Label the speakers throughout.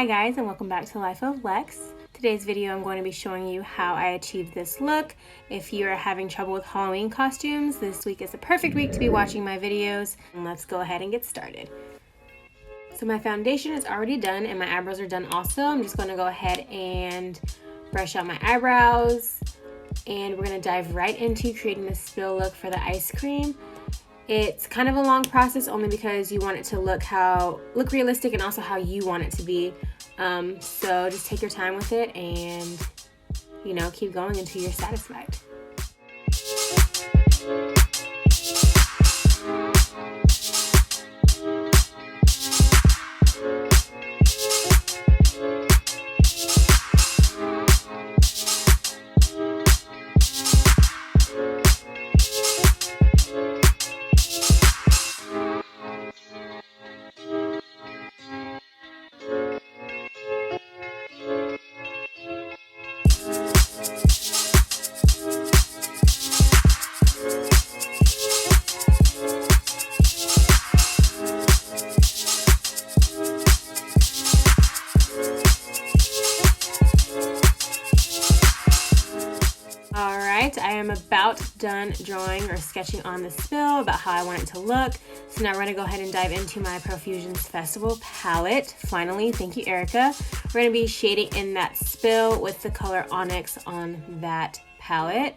Speaker 1: Hi guys, and welcome back to Life of Lex. Today's video I'm going to be showing you how I achieved this look. If you are having trouble with Halloween costumes, this week is the perfect week to be watching my videos. And let's go ahead and get started. So my foundation is already done and my eyebrows are done also. I'm just going to go ahead and brush out my eyebrows. And we're going to dive right into creating the spill look for the ice cream. It's kind of a long process only because you want it to look realistic and also how you want it to be. So just take your time with it and, keep going until you're satisfied. Alright, I am about done drawing or sketching on the spill about how I want it to look. So now we're going to go ahead and dive into my Profusions Festival palette. Finally, thank you, Erica. We're going to be shading in that spill with the color Onyx on that palette.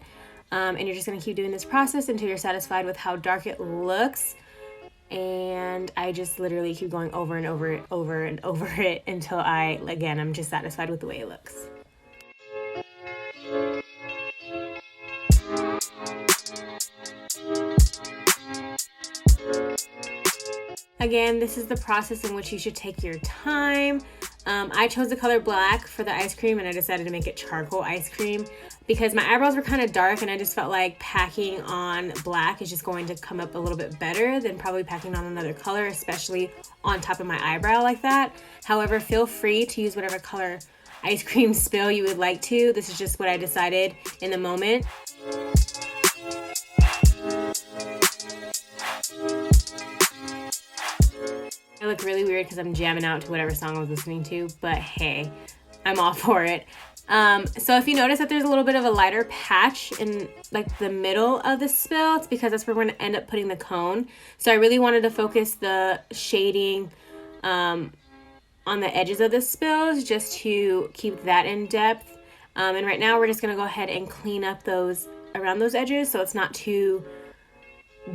Speaker 1: And you're just going to keep doing this process until you're satisfied with how dark it looks. And I just literally keep going over and over it until I'm just satisfied with the way it looks. Again, this is the process in which you should take your time. I chose the color black for the ice cream and I decided to make it charcoal ice cream because my eyebrows were kind of dark and I just felt like packing on black is just going to come up a little bit better than probably packing on another color, especially on top of my eyebrow like that. However, feel free to use whatever color ice cream spill you would like to. This is just what I decided in the moment. I look really weird because I'm jamming out to whatever song I was listening to, but hey, I'm all for it. So if you notice that there's a little bit of a lighter patch in like the middle of the spill, it's because that's where we're going to end up putting the cone. So I really wanted to focus the shading on the edges of the spills just to keep that in depth. And right now we're just going to go ahead and clean up those around those edges so it's not too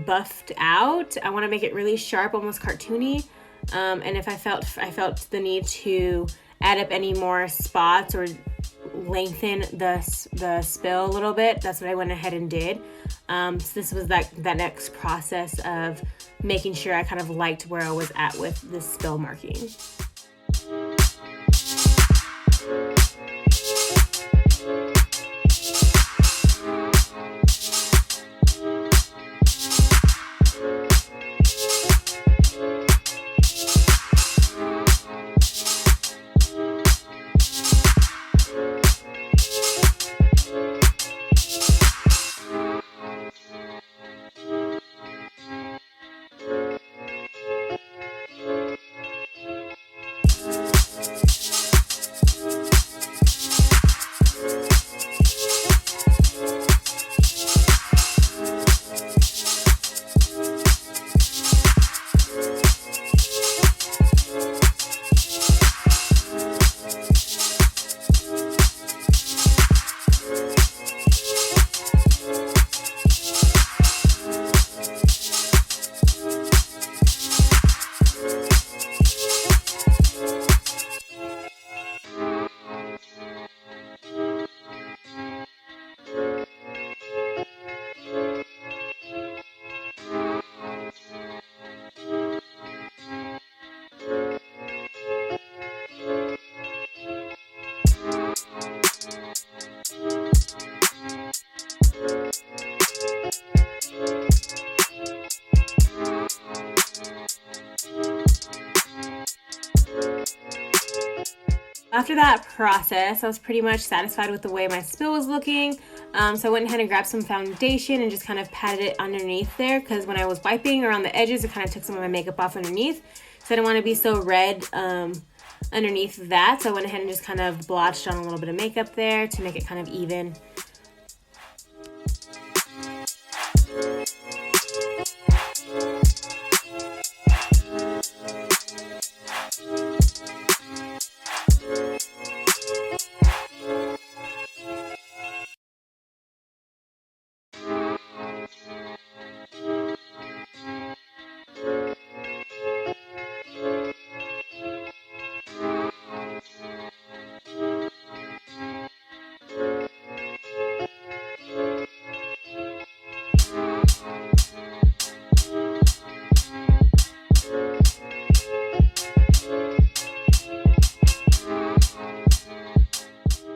Speaker 1: buffed out. I want to make it really sharp, almost cartoony. And if I felt the need to add up any more spots or lengthen the spill a little bit, that's what I went ahead and did. So this was that next process of making sure I kind of liked where I was at with the spill marking. After that process, I was pretty much satisfied with the way my spill was looking. So I went ahead and grabbed some foundation and just kind of patted it underneath there, because when I was wiping around the edges, it kind of took some of my makeup off underneath. So I didn't want to be so red underneath that. So I went ahead and just kind of blotched on a little bit of makeup there to make it kind of even.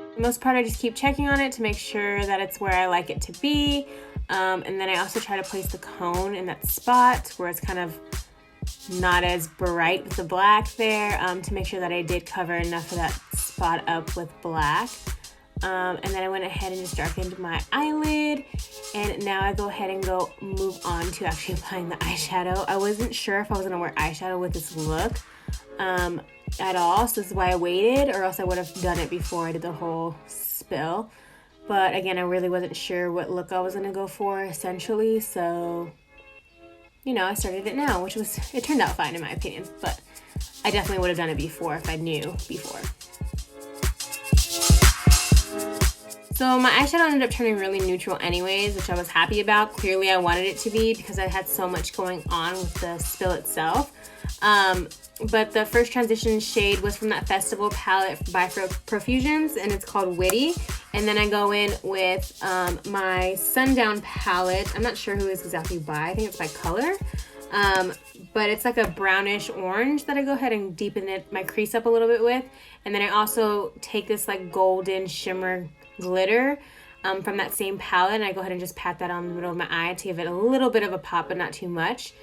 Speaker 1: For the most part, I just keep checking on it to make sure that it's where I like it to be. And then I also try to place the cone in that spot where it's kind of not as bright with the black there, to make sure that I did cover enough of that spot up with black. And then I went ahead and just darkened my eyelid, and now I go ahead and move on to actually applying the eyeshadow. I wasn't sure if I was gonna wear eyeshadow with this look at all, so this is why I waited, or else I would have done it before I did the whole spill. But again, I really wasn't sure what look I was gonna go for essentially, so you know, I started it now, it turned out fine in my opinion, but I definitely would have done it before if I knew before. So my eyeshadow ended up turning really neutral anyways, which I was happy about. Clearly I wanted it to be because I had so much going on with the spill itself. But the first transition shade was from that Festival palette by Profusions, and it's called Witty. And then I go in with my Sundown palette. I'm not sure who it's exactly by. I think it's by Color. But it's like a brownish orange that I go ahead and deepen my crease up a little bit with. And then I also take this like golden shimmer glitter from that same palette, and I go ahead and just pat that on the middle of my eye to give it a little bit of a pop, but not too much.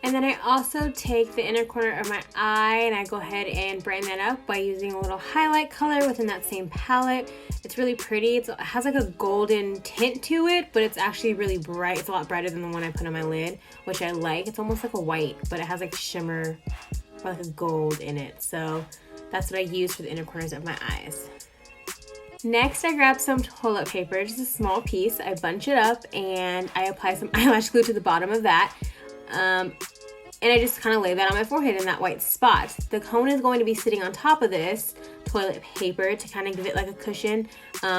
Speaker 1: And then I also take the inner corner of my eye and I go ahead and brighten that up by using a little highlight color within that same palette. It's really pretty. It has like a golden tint to it, but it's actually really bright. It's a lot brighter than the one I put on my lid, which I like. It's almost like a white, but it has like shimmer or like a gold in it. So that's what I use for the inner corners of my eyes. Next, I grab some toilet paper, just a small piece. I bunch it up and I apply some eyelash glue to the bottom of that. And I just kind of lay that on my forehead in that white spot. The cone is going to be sitting on top of this toilet paper to kind of give it like a cushion,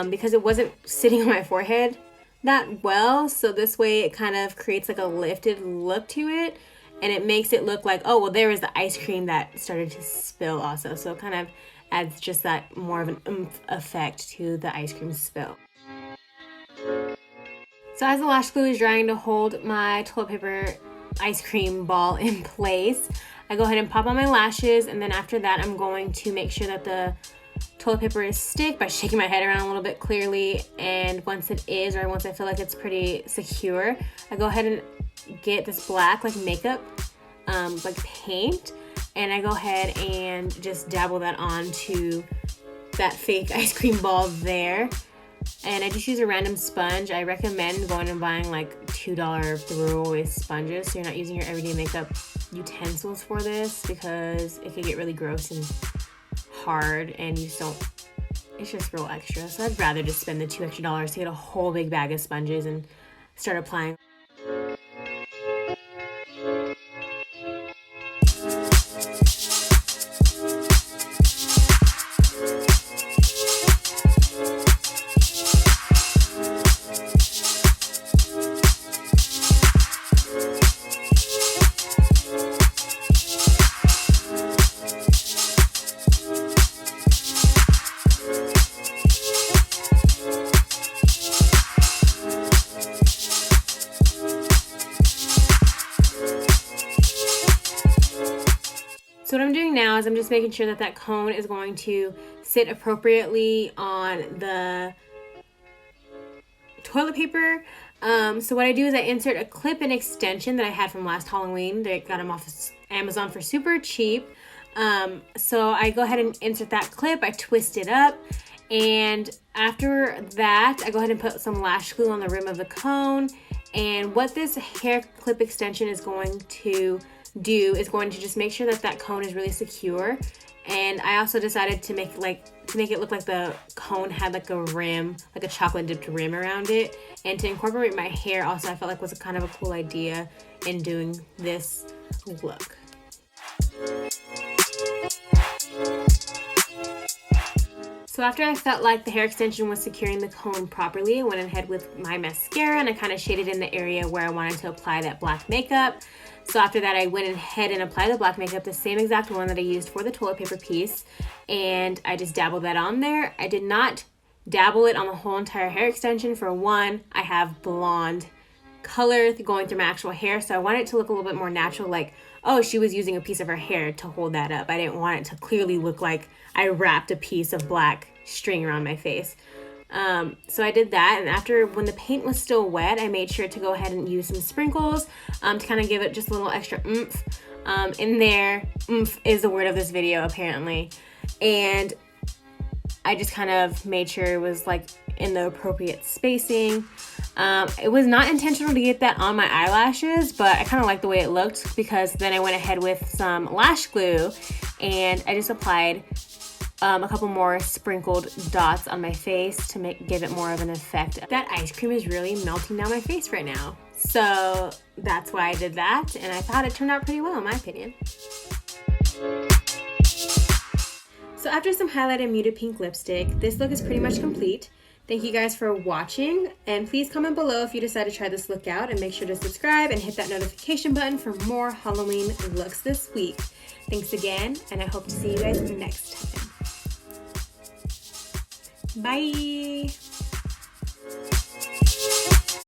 Speaker 1: because it wasn't sitting on my forehead that well. So this way it kind of creates like a lifted look to it, and it makes it look like, oh, well, there was the ice cream that started to spill also. So it kind of adds just that more of an oomph effect to the ice cream spill. So as the lash glue is drying to hold my toilet paper ice cream ball in place, I go ahead and pop on my lashes, and then after that I'm going to make sure that the toilet paper is stick by shaking my head around a little bit clearly, and once it is, or once I feel like it's pretty secure, I go ahead and get this black like makeup like paint, and I go ahead and just dabble that onto that fake ice cream ball there. And I just use a random sponge. I recommend going and buying like $2 throwaway sponges so you're not using your everyday makeup utensils for this, because it can get really gross and hard and you just don't, it's just real extra. So I'd rather just spend the $2 extra to get a whole big bag of sponges and start applying. So what I'm doing now is I'm just making sure that that cone is going to sit appropriately on the toilet paper. So what I do is I insert a clip and extension that I had from last Halloween. They got them off of Amazon for super cheap. So I go ahead and insert that clip, I twist it up, And after that, I go ahead and put some lash glue on the rim of the cone. And what this hair clip extension is going to do is going to just make sure that that cone is really secure. And I also decided to make it look like the cone had like a rim, like a chocolate dipped rim around it. And to incorporate my hair also, I felt like was a kind of a cool idea in doing this look. So after I felt like the hair extension was securing the cone properly, I went ahead with my mascara and I kind of shaded in the area where I wanted to apply that black makeup. So after that, I went ahead and applied the black makeup, the same exact one that I used for the toilet paper piece, and I just dabbled that on there. I did not dabble it on the whole entire hair extension. For one, I have blonde color going through my actual hair, so I wanted it to look a little bit more natural, like, oh, she was using a piece of her hair to hold that up. I didn't want it to clearly look like I wrapped a piece of black string around my face. So I did that, and after, when the paint was still wet, I made sure to go ahead and use some sprinkles to kind of give it just a little extra oomph in there. Oomph is the word of this video, apparently. And I just kind of made sure it was like in the appropriate spacing. It was not intentional to get that on my eyelashes, but I kind of like the way it looked, because then I went ahead with some lash glue and I just applied a couple more sprinkled dots on my face to give it more of an effect. That ice cream is really melting down my face right now. So that's why I did that, and I thought it turned out pretty well in my opinion. So after some highlighted muted pink lipstick, this look is pretty much complete. Thank you guys for watching, and please comment below if you decide to try this look out, and make sure to subscribe and hit that notification button for more Halloween looks this week. Thanks again, and I hope to see you guys next time. Bye!